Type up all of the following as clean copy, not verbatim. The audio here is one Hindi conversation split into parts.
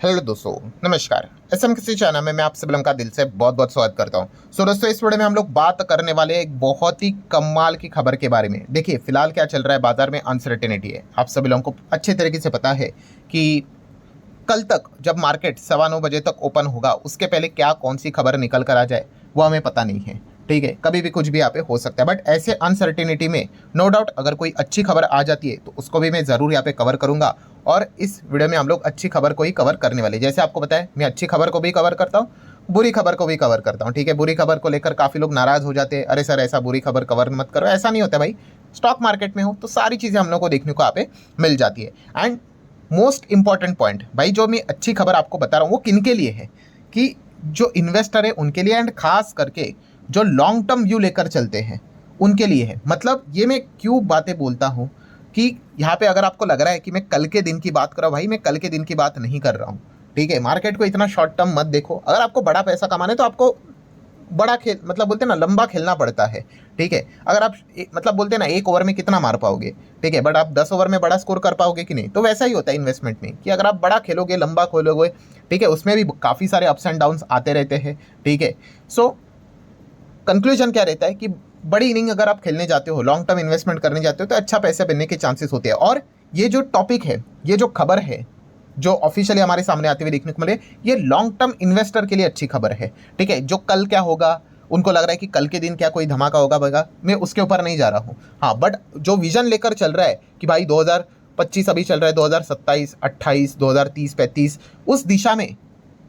हेलो दोस्तों, नमस्कार। एसएम किसी चैनल में मैं आप सभी लोगों का दिल से बहुत बहुत स्वागत करता हूं। दोस्तों, इस वीडियो में हम लोग बात करने वाले हैं एक बहुत ही कमाल की खबर के बारे में। देखिए, फिलहाल क्या चल रहा है बाजार में, अनसर्टेनिटी है। आप सभी लोगों को अच्छे तरीके से पता है कि कल तक जब मार्केट 9:15 बजे तक ओपन होगा, उसके पहले क्या कौन सी खबर निकल कर आ जाए वो हमें पता नहीं है। ठीक है, कभी भी कुछ भी यहाँ पे हो सकता है, बट ऐसे अनसर्टेनिटी में नो डाउट अगर कोई अच्छी खबर आ जाती है तो उसको भी मैं ज़रूर यहाँ पे कवर करूंगा। और इस वीडियो में हम लोग अच्छी खबर को ही कवर करने वाले। जैसे आपको पता है, मैं अच्छी खबर को भी कवर करता हूँ, बुरी खबर को भी कवर करता हूँ। ठीक है, बुरी खबर को लेकर काफ़ी लोग नाराज़ हो जाते हैं, अरे सर ऐसा बुरी खबर कवर मत करो। ऐसा नहीं होता भाई। स्टॉक मार्केट में हो तो सारी चीज़ें हम लोग को देखने को यहाँ पे मिल जाती है। एंड मोस्ट इंपॉर्टेंट पॉइंट भाई, जो मैं अच्छी खबर आपको बता रहा हूँ वो किन के लिए है, कि जो इन्वेस्टर है उनके लिए, एंड खास करके जो लॉन्ग टर्म व्यू लेकर चलते हैं उनके लिए है। मतलब ये मैं क्यों बातें बोलता हूँ कि यहाँ पे अगर आपको लग रहा है कि मैं कल के दिन की बात कर रहा हूँ, भाई मैं कल के दिन की बात नहीं कर रहा हूँ। ठीक है, मार्केट को इतना शॉर्ट टर्म मत देखो। अगर आपको बड़ा पैसा कमाना है तो आपको बड़ा खेल, मतलब बोलते हैं ना, लंबा खेलना पड़ता है। ठीक है, अगर आप मतलब बोलते हैं ना, एक ओवर में कितना मार पाओगे, ठीक है, बट आप 10 ओवर में बड़ा स्कोर कर पाओगे कि नहीं। तो वैसा ही होता है इन्वेस्टमेंट में, कि अगर आप बड़ा खेलोगे, लंबा खोलोगे, ठीक है, उसमें भी काफ़ी सारे अप्स एंड डाउन्स आते रहते हैं। ठीक है, सो कंक्लूजन क्या रहता है कि बड़ी इनिंग अगर आप खेलने जाते हो, लॉन्ग टर्म इन्वेस्टमेंट करने जाते हो, तो अच्छा पैसा बनने के चांसेस होते हैं। और ये जो टॉपिक है, ये जो खबर है, जो ऑफिशियली हमारे सामने आते हुए देखने को मिले, ये लॉन्ग टर्म इन्वेस्टर के लिए अच्छी खबर है। ठीक है, जो कल क्या होगा, उनको लग रहा है कि कल के दिन क्या कोई धमाका होगा बगा, मैं उसके ऊपर नहीं जा रहा हूँ। हाँ, बट जो विजन लेकर चल रहा है कि भाई 2025 अभी चल रहा है, 2027, 28, 2030, 35, उस दिशा में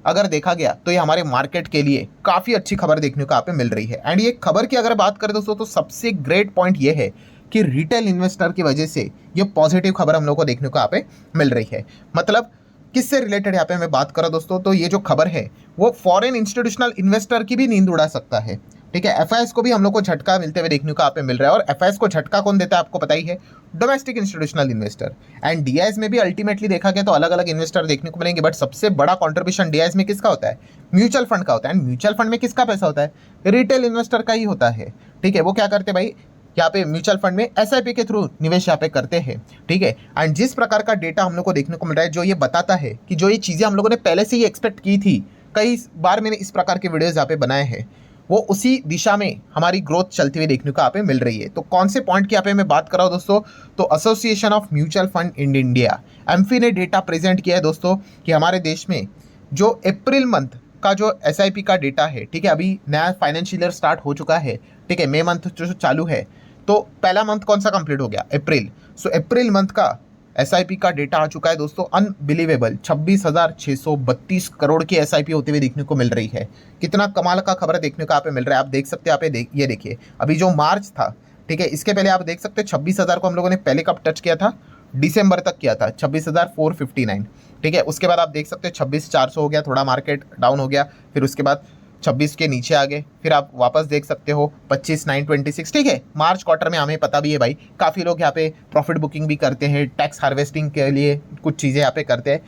अगर देखा गया तो ये हमारे मार्केट के लिए काफ़ी अच्छी खबर देखने को यहाँ पे मिल रही है। एंड ये खबर की अगर बात करें दोस्तों, तो सबसे ग्रेट पॉइंट ये है कि रिटेल इन्वेस्टर की वजह से ये पॉजिटिव खबर हम लोग को देखने को यहाँ पे मिल रही है। मतलब किससे रिलेटेड यहाँ पे मैं बात करूँ दोस्तों, तो ये जो खबर है वो फॉरेन इंस्टीट्यूशनल इन्वेस्टर की भी नींद उड़ा सकता है। ठीक है, एफआईएस को भी हम लोग को झटका मिलते हुए देखने को यहाँ पे मिल रहा है। और एफआईएस को झटका कौन देता है आपको पता ही है, domestic institutional investor. And DIIs में भी अल्टीमेटली देखा गया तो अलग अलग इन्वेस्टर देखने को मिलेंगे, बट सबसे बड़ा कॉन्ट्रीब्यूशन डीआईएस में किसका होता है, म्यूचुअल फंड का होता है। एंड म्यूचुअल फंड में किसका पैसा होता है, रिटेल इन्वेस्टर का ही होता है। ठीक है, वो क्या करते हैं भाई, यहाँ पे म्यूचुअल फंड में एसआईपी के थ्रू निवेश यहाँ पे करते हैं। ठीक है, एंड जिस प्रकार का डेटा हम लोग को देखने को मिल रहा है, जो ये बताता है कि जो ये चीज़ें हम लोगों ने पहले से ही एक्सपेक्ट की थी, कई बार मैंने इस प्रकार के वीडियोस यहाँ पे बनाए हैं, वो उसी दिशा में हमारी ग्रोथ चलती हुई देखने को यहाँ पे मिल रही है। तो कौन से पॉइंट की यहाँ पे मैं बात कर रहा हूँ दोस्तों, तो association of mutual fund in India, amphi ने डेटा प्रेजेंट किया है दोस्तों, कि हमारे देश में जो अप्रैल मंथ का जो एसआईपी का डेटा है, ठीक है, अभी नया फाइनेंशियल ईयर स्टार्ट हो चुका है। ठीक है, मई मंथ जो चालू है, तो पहला मंथ कौन सा कंप्लीट हो गया, अप्रैल। सो अप्रैल मंथ का एसआईपी का डेटा आ चुका है दोस्तों, अनबिलीवेबल 26,632 करोड़ की एसआईपी होते हुए देखने को मिल रही है। कितना कमाल का खबर देखने को यहाँ पे मिल रहा है। आप देख सकते हैं, यहाँ पे ये देखिए, अभी जो मार्च था, ठीक है, इसके पहले आप देख सकते हैं 26,000 को हम लोगों ने पहले कब टच किया था, दिसंबर तक किया था, 26,459। ठीक है, उसके बाद आप देख सकते हैं 26,400 हो गया, थोड़ा मार्केट डाउन हो गया, फिर उसके बाद 26 के नीचे आ गए, फिर आप वापस देख सकते हो 25,926। ठीक है, मार्च क्वार्टर में हमें पता भी है भाई, काफ़ी लोग यहाँ पे प्रॉफिट बुकिंग भी करते हैं, टैक्स हार्वेस्टिंग के लिए कुछ चीज़ें यहाँ पे करते हैं,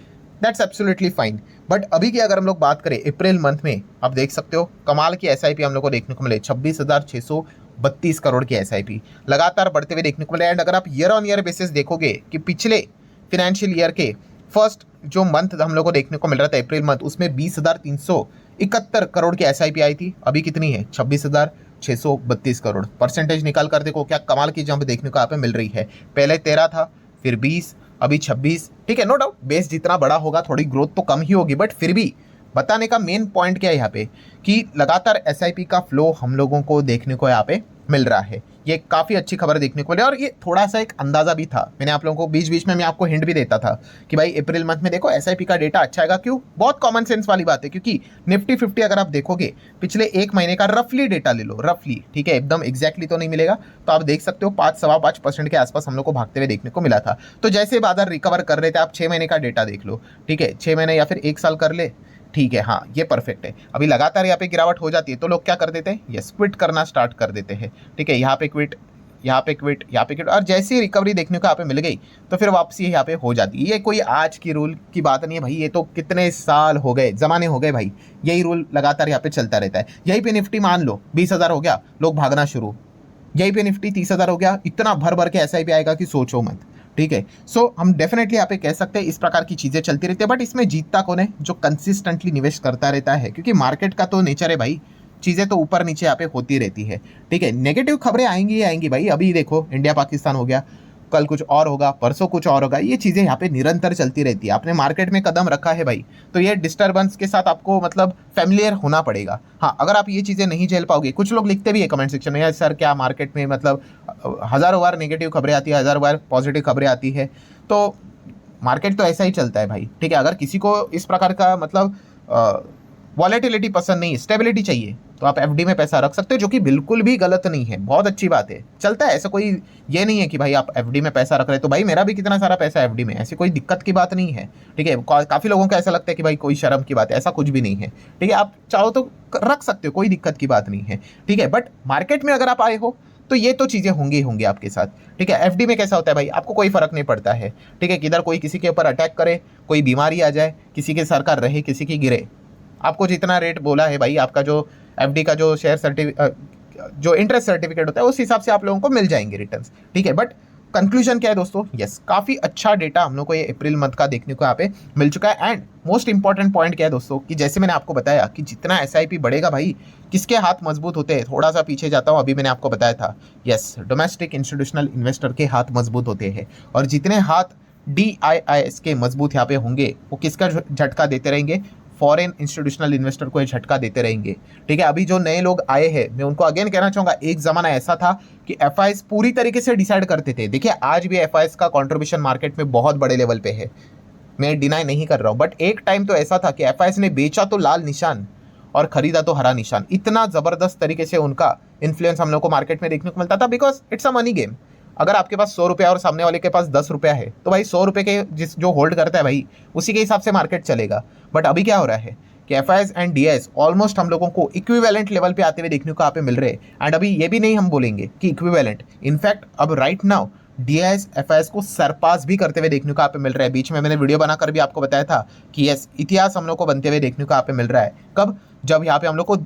दैट्स एब्सोल्युटली फाइन। बट अभी की अगर हम लोग बात करें अप्रैल मंथ में, आप देख सकते हो कमाल की एसआईपी हम लोग को देखने को मिले, 26,632 करोड़ की एसआईपी लगातार बढ़ते हुए देखने को मिले। एंड अगर आप ईयर ऑन ईयर बेसिस देखोगे कि पिछले फिनेंशियल ईयर के फर्स्ट जो मंथ हम लोग को देखने को मिल रहा था अप्रैल मंथ, उसमें 20,371 करोड़ की एसआईपी आई थी। अभी कितनी है, 26,632 करोड़। परसेंटेज निकाल कर देखो, क्या कमाल की जंप देखने को यहाँ पे मिल रही है। पहले 13 था, फिर 20, अभी 26। ठीक है, नो डाउट बेस जितना बड़ा होगा थोड़ी ग्रोथ तो कम ही होगी, बट फिर भी बताने का मेन पॉइंट क्या है यहाँ पे, कि लगातार एसआईपी का फ्लो हम लोगों को देखने को यहाँ पे मिल रहा है। ये काफ़ी अच्छी खबर देखने को मिली। और ये थोड़ा सा एक अंदाज़ा भी था, मैंने आप लोगों को बीच बीच में मैं आपको हिंट भी देता था कि भाई अप्रैल मंथ में देखो एसआईपी का डेटा अच्छा आएगा। क्यों, बहुत कॉमन सेंस वाली बात है, क्योंकि निफ्टी 50 अगर आप देखोगे पिछले एक महीने का रफली डेटा ले लो, रफली, ठीक है, एकदम एग्जैक्टली तो नहीं मिलेगा, तो आप देख सकते हो 5-5.25% के आसपास हम लोग को भागते हुए देखने को मिला था। तो जैसे बाजार रिकवर कर रहे थे, आप 6 महीने का डेटा देख लो, ठीक है, 6 महीने या फिर 1 साल कर ले, ठीक है, हाँ ये परफेक्ट है। अभी लगातार यहाँ पे गिरावट हो जाती है तो लोग क्या कर देते हैं, यस, क्विट करना स्टार्ट कर देते हैं। ठीक है, यहाँ पे क्विट, यहाँ पे क्विट, यहाँ पे क्विट, और जैसी रिकवरी देखने को यहाँ पे मिल गई तो फिर वापसी यहाँ पे हो जाती है। ये कोई आज की रूल की बात नहीं है भाई, ये तो कितने साल हो गए, जमाने हो गए भाई, यही रूल लगातार यहाँ पे चलता रहता है। यहीं पे निफ्टी मान लो 20,000 हो गया, लोग भागना शुरू, यहीं पे निफ्टी 30,000 हो गया, इतना भर भर के एसआईपी आएगा कि सोचो मत। ठीक है। सो हम डेफिनेटली यहाँ पे कह सकते हैं इस प्रकार की चीज़ें चलती रहती है, बट इसमें जीतता कौन है? जो कंसिस्टेंटली निवेश करता रहता है, क्योंकि मार्केट का तो नेचर है भाई, चीज़ें तो ऊपर नीचे यहाँ पे होती रहती है। ठीक है, नेगेटिव खबरें आएंगी ही आएंगी भाई। अभी देखो इंडिया पाकिस्तान हो गया, कल कुछ और होगा, परसों कुछ और होगा, ये चीज़ें यहाँ पे निरंतर चलती रहती है। आपने मार्केट में कदम रखा है भाई, तो ये डिस्टर्बेंस के साथ आपको मतलब फैमिलियर होना पड़ेगा। हाँ, अगर आप ये चीज़ें नहीं झेल पाओगे, कुछ लोग लिखते भी है कमेंट सेक्शन में, यार सर क्या मार्केट में मतलब हज़ारों बार नेगेटिव खबरें आती है, हज़ारों बार पॉजिटिव खबरें आती है, तो मार्केट तो ऐसा ही चलता है भाई। ठीक है, अगर किसी को इस प्रकार का मतलब वॉलेटिलिटी पसंद नहीं, स्टेबिलिटी चाहिए, तो आप एफडी में पैसा रख सकते हो, जो कि बिल्कुल भी गलत नहीं है, बहुत अच्छी बात है, चलता है। ऐसा कोई ये नहीं है कि भाई आप एफडी में पैसा रख रहे हो तो भाई मेरा भी कितना सारा पैसा एफडी में, ऐसी कोई दिक्कत की बात नहीं है। ठीक है, काफ़ी लोगों को ऐसा लगता है कि भाई कोई शर्म की बात है, ऐसा कुछ भी नहीं है। ठीक है, आप चाहो तो रख सकते हो, कोई दिक्कत की बात नहीं है। ठीक है, बट मार्केट में अगर आप आए हो तो ये तो चीज़ें होंगी आपके साथ। ठीक है, एफडी में कैसा होता है भाई, आपको कोई फर्क नहीं पड़ता है। ठीक है, किधर कोई किसी के ऊपर अटैक करे, कोई बीमारी आ जाए, किसी की सरकार रहे, किसी की गिरे, आपको जितना रेट बोला है भाई, आपका जो एफडी का जो शेयर जो इंटरेस्ट सर्टिफिकेट होता है, उस हिसाब से आप लोगों को मिल जाएंगे रिटर्न्स। ठीक है, बट कंक्लूजन क्या है दोस्तों? यस, काफ़ी अच्छा डेटा हम लोग को ये अप्रैल मंथ का देखने को यहाँ पे मिल चुका है। एंड मोस्ट इंपॉर्टेंट पॉइंट क्या है दोस्तों, कि जैसे मैंने आपको बताया कि जितना एसआईपी बढ़ेगा भाई, किसके हाथ मजबूत होते हैं, थोड़ा सा पीछे जाता हूँ, अभी मैंने आपको बताया था, यस, डोमेस्टिक इंस्टीट्यूशनल इन्वेस्टर के हाथ मजबूत होते हैं। और जितने हाथ DIIS के मजबूत यहाँ पे होंगे, वो किसका झटका देते रहेंगे? फॉरेन इंस्टीट्यूशनल इन्वेस्टर को ये झटका देते रहेंगे। ठीक है, अभी जो नए लोग आए हैं, मैं उनको अगेन कहना चाहूँगा, एक ज़माना ऐसा था कि एफआईएस पूरी तरीके से डिसाइड करते थे। देखिए आज भी एफआईएस का कंट्रीब्यूशन मार्केट में बहुत बड़े लेवल पे है, मैं डिनाई नहीं कर रहा हूँ, बट एक टाइम तो ऐसा था कि एफआईएस ने बेचा तो लाल निशान और खरीदा तो हरा निशान। इतना ज़बरदस्त तरीके से उनका इन्फ्लुएंस हम लोग को मार्केट में देखने को मिलता था, because it's a money game. अगर आपके पास 100 रुपया और सामने वाले के पास 10 रुपया है, तो भाई 100 रुपये के जो होल्ड करता है भाई, उसी के हिसाब से मार्केट चलेगा। बट अभी क्या हो रहा है कि एफआईएस एंड डीआईएस ऑलमोस्ट हम लोगों को इक्विवेलेंट लेवल पे आते हुए देखने को यहाँ पे मिल रहे हैं। एंड अभी ये भी नहीं हम बोलेंगे कि इक्विवेलेंट, इनफैक्ट अब राइट नाउ डीआईएस एफआईएस को सरपास भी करते हुए देखने को यहाँ पे मिल रहा है। बीच में मैंने वीडियो बनाकर भी आपको बताया था कि यस, इतिहास हम लोग को बनते हुए देखने को यहाँ पे मिल रहा है। कब? जब यहाँ पे हम लोग को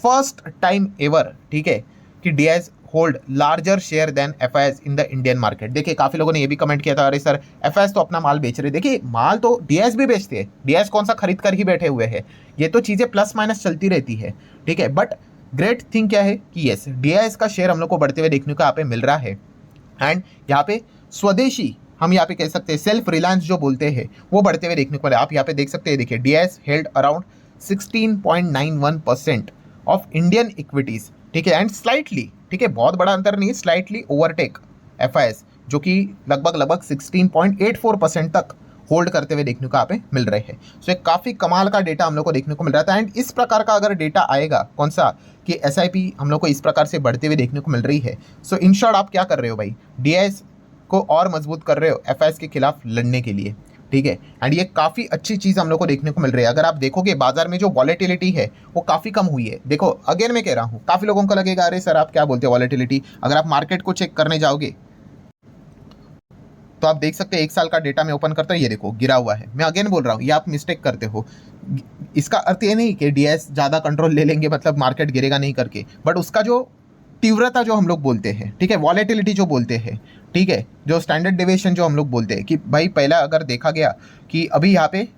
फर्स्ट टाइम एवर, ठीक है, कि DIIs hold larger share than FIIs in the Indian market. देखिए काफ़ी लोगों ने ये भी कमेंट किया था, अरे सर एफआईएस तो अपना माल बेच रहे। देखिए माल तो डीआईएस भी बेचते हैं, डीआईएस कौन सा खरीद कर ही बैठे हुए हैं, ये तो चीज़ें प्लस माइनस चलती रहती है। ठीक है, बट ग्रेट थिंग क्या है कि यस, डीआईएस का शेयर हम लोग को बढ़ते हुए देखने को यहाँ पे मिल रहा है। एंड यहाँ पे स्वदेशी, हम यहाँ पे कह सकते हैं सेल्फ रिलायंस जो बोलते हैं, वो बढ़ते हुए देखने को मिला। आप यहाँ पे देख सकते हैं, देखिए DIIs held around 16.91% of Indian equities. ठीक है, एंड स्लाइटली, ठीक है, बहुत बड़ा अंतर नहीं है, स्लाइटली ओवरटेक एफआईएस, जो कि लगभग 16.84% तक होल्ड करते हुए देखने को यहाँ पे मिल रहे हैं। सो एक काफ़ी कमाल का डेटा हम लोग को देखने को मिल रहा था। एंड इस प्रकार का अगर डेटा आएगा, कौन सा, कि एसआईपी हम लोग को इस प्रकार से बढ़ते हुए देखने को मिल रही है, सो इन शॉर्ट आप क्या कर रहे हो भाई, डीआईएस को और मजबूत कर रहे हो एफआईएस के खिलाफ लड़ने के लिए। ठीक है, एंड ये काफ़ी अच्छी चीज़ हम लोग को देखने को मिल रही है। अगर आप देखोगे बाजार में जो वॉलेटिलिटी है वो काफ़ी कम हुई है। देखो अगेन मैं कह रहा हूँ, काफ़ी लोगों को लगेगा अरे सर आप क्या बोलते हो वॉलेटिलिटी, अगर आप मार्केट को चेक करने जाओगे तो आप देख सकते हैं, एक साल का डेटा में ओपन करता हूँ, ये देखो गिरा हुआ है। मैं अगेन बोल रहा हूँ, ये आप मिस्टेक करते हो। इसका अर्थ ये नहीं कि डीआईएस ज़्यादा कंट्रोल ले लेंगे मतलब मार्केट गिरेगा नहीं करके, बट उसका जो तीव्रता जो हम लोग बोलते हैं, ठीक है, वॉलेटिलिटी जो बोलते हैं, ठीक है, जो स्टैंडर्ड डेविएशन जो हम लोग बोलते हैं, कि भाई पहला अगर देखा गया कि अभी यहाँ पे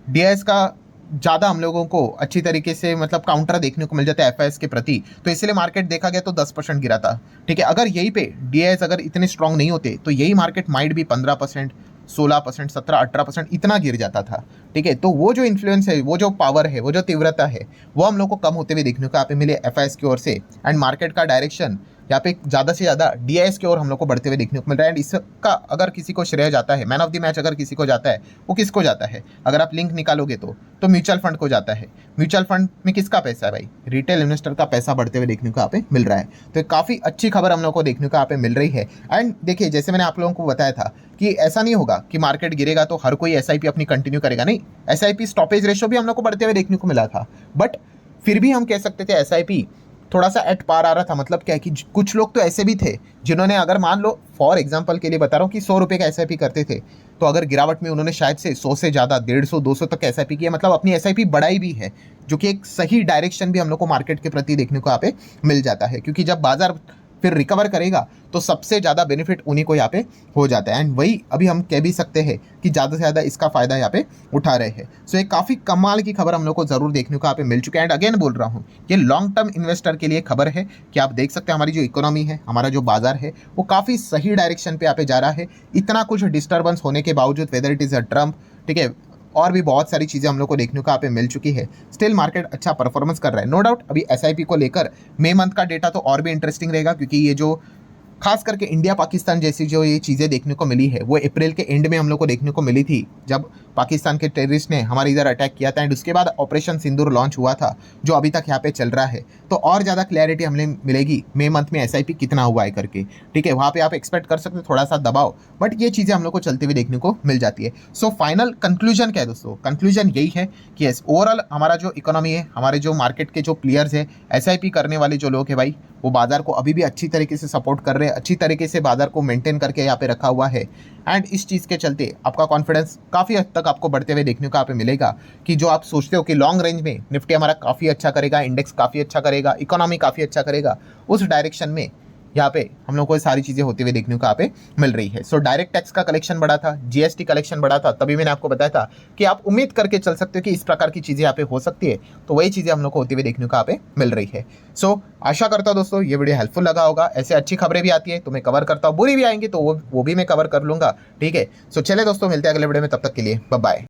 डीआईएस का ज़्यादा हम लोगों को अच्छी तरीके से मतलब काउंटर देखने को मिल जाता है एफआईएस के प्रति, तो इसलिए मार्केट देखा गया तो 10% गिरा था। ठीक है, अगर यही पे डीआईएस अगर इतने स्ट्रांग नहीं होते तो यही मार्केट माइट भी 15%, 16%, 17-18% इतना गिर जाता था। ठीक है, तो वो जो इन्फ्लुएंस है, वो जो पावर है, वो जो तीव्रता है, वो हम लोग को कम होते हुए देखने को यहाँ पे मिले एफआईएस की ओर से। एंड मार्केट का डायरेक्शन यहाँ पे ज़्यादा से ज़्यादा डीआईएस की ओर हम लोग को बढ़ते हुए देखने को मिल रहा है। एंड इसका अगर किसी को श्रेय जाता है, मैन ऑफ द मैच अगर किसी को जाता है, वो किसको जाता है? अगर आप लिंक निकालोगे तो म्यूचुअल फंड को जाता है। म्यूचुअल फंड में किसका पैसा है भाई? रिटेल इन्वेस्टर का पैसा बढ़ते हुए देखने को यहाँ पे मिल रहा है। तो काफ़ी अच्छी खबर हम लोग को देखने को यहाँ पे मिल रही है। एंड देखिए जैसे मैंने आप लोगों को बताया था कि ऐसा नहीं होगा कि मार्केट गिरेगा तो हर कोई एसआईपी अपनी कंटिन्यू करेगा, नहीं, एसआईपी स्टॉपेज रेशो भी हम लोग को बढ़ते हुए देखने को मिला था। बट फिर भी हम कह सकते थे एसआईपी थोड़ा सा एट पार आ रहा था। मतलब क्या है कि कुछ लोग तो ऐसे भी थे जिन्होंने, अगर मान लो फॉर एग्जांपल के लिए बता रहा हूँ कि 100 रुपये का एसआईपी करते थे, तो अगर गिरावट में उन्होंने शायद से 100 से ज़्यादा 150, 200 तक एसआईपी किया, मतलब अपनी एसआईपी बढ़ाई भी है, जो कि एक सही डायरेक्शन भी हम लोग को मार्केट के प्रति देखने को यहाँ पे मिल जाता है। क्योंकि जब बाजार फिर रिकवर करेगा तो सबसे ज़्यादा बेनिफिट उन्हीं को यहाँ पे हो जाता है। एंड वही अभी हम कह भी सकते हैं कि ज़्यादा से ज़्यादा इसका फ़ायदा यहाँ पे उठा रहे हैं। सो एक काफ़ी कमाल की खबर हम लोग को ज़रूर देखने को यहाँ पे मिल चुका है। एंड अगेन बोल रहा हूँ, ये लॉन्ग टर्म इन्वेस्टर के लिए खबर है कि आप देख सकते हैं हमारी जो इकोनॉमी है, हमारा जो बाजार है, वो काफ़ी सही डायरेक्शन पे यहाँ पे जा रहा है। इतना कुछ डिस्टर्बेंस होने के बावजूद, whether it is a Trump, ठीक है, और भी बहुत सारी चीज़ें हम लोग को देखने को यहाँ पे मिल चुकी है, स्टिल मार्केट अच्छा परफॉर्मेंस कर रहा है। नो डाउट अभी एसआईपी को लेकर मई मंथ का डेटा तो और भी इंटरेस्टिंग रहेगा, क्योंकि ये जो खास करके इंडिया पाकिस्तान जैसी जो ये चीज़ें देखने को मिली है, वो अप्रैल के एंड में हम लोग को देखने को मिली थी, जब पाकिस्तान के टेररिस्ट ने हमारे इधर अटैक किया था। एंड उसके बाद ऑपरेशन सिंदूर लॉन्च हुआ था, जो अभी तक यहाँ पे चल रहा है। तो और ज़्यादा क्लैरिटी हमें मिलेगी मई मंथ में एसआईपी कितना हुआ है करके, ठीक है। वहाँ पे आप एक्सपेक्ट कर सकते हैं थोड़ा सा दबाव, बट ये चीज़ें हम लोग को चलते हुए देखने को मिल जाती है। सो फाइनल कंक्लूजन क्या है दोस्तों? कंक्लूजन यही है कि यस, ओवरऑल हमारा जो इकोनॉमी है, हमारे जो मार्केट के जो प्लेयर्स है, एसआईपी करने वाले जो लोग हैं भाई, वो बाजार को अभी भी अच्छी तरीके से सपोर्ट कर रहे हैं, अच्छी तरीके से बाजार को मेंटेन करके यहाँ पे रखा हुआ है। एंड इस चीज़ के चलते आपका कॉन्फिडेंस काफ़ी हद तक आपको बढ़ते हुए देखने को यहाँ पे मिलेगा, कि जो आप सोचते हो कि लॉन्ग रेंज में निफ्टी हमारा काफ़ी अच्छा करेगा, इंडेक्स काफ़ी अच्छा करेगा, इकोनॉमी काफ़ी अच्छा करेगा, उस डायरेक्शन में यहाँ पे हम लोग को ये सारी चीज़ें होती हुई देखने को यहाँ पे मिल रही है। सो डायरेक्ट टैक्स का कलेक्शन बढ़ा था, जीएसटी कलेक्शन बढ़ा था, तभी मैंने आपको बताया था कि आप उम्मीद करके चल सकते हो कि इस प्रकार की चीज़ें यहाँ पे हो सकती है। तो वही चीज़ें हम लोग को होती हुई देखने को यहाँ पे मिल रही है। सो आशा करता हूँ दोस्तों ये वीडियो हेल्पफुल लगा होगा। ऐसे अच्छी खबरें भी आती है तो मैं कवर करता हूँ, बुरी भी आएंगी तो वो भी मैं कवर कर लूँगा, ठीक है। सो चले दोस्तों, मिलते हैं अगले वीडियो में, तब तक के लिए बाय बाय।